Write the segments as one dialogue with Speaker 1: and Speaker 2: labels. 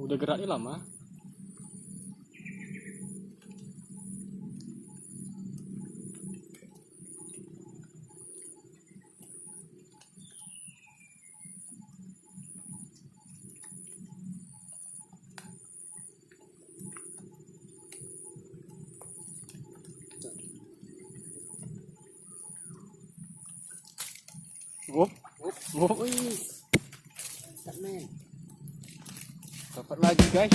Speaker 1: Udah geraknya lama.
Speaker 2: Wih,
Speaker 1: Dapat lagi guys.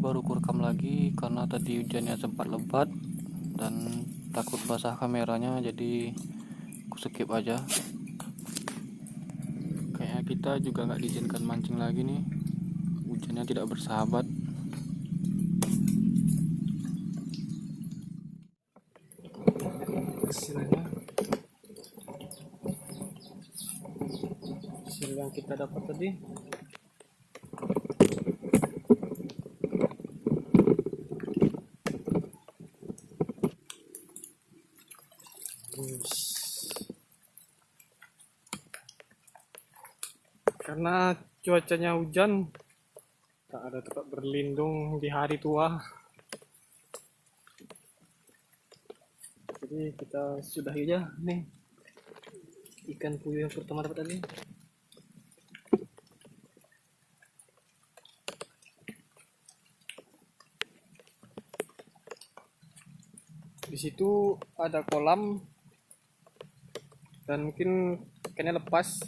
Speaker 1: Baru kurekam lagi karena tadi hujannya sempat lebat dan takut basah kameranya, jadi aku skip aja. Kayaknya kita juga nggak diizinkan mancing lagi nih, hujannya tidak bersahabat. Hasil yang kita dapat tadi karena cuacanya hujan, tak ada tempat berlindung di hari tua, jadi kita sudahi aja nih ikan puyuh yang pertama dapat tadi. Di situ ada kolam dan mungkin ikannya lepas.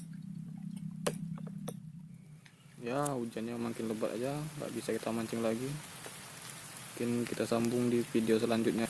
Speaker 1: Ya, hujannya makin lebat aja, nggak bisa kita mancing lagi. Mungkin kita sambung di video selanjutnya.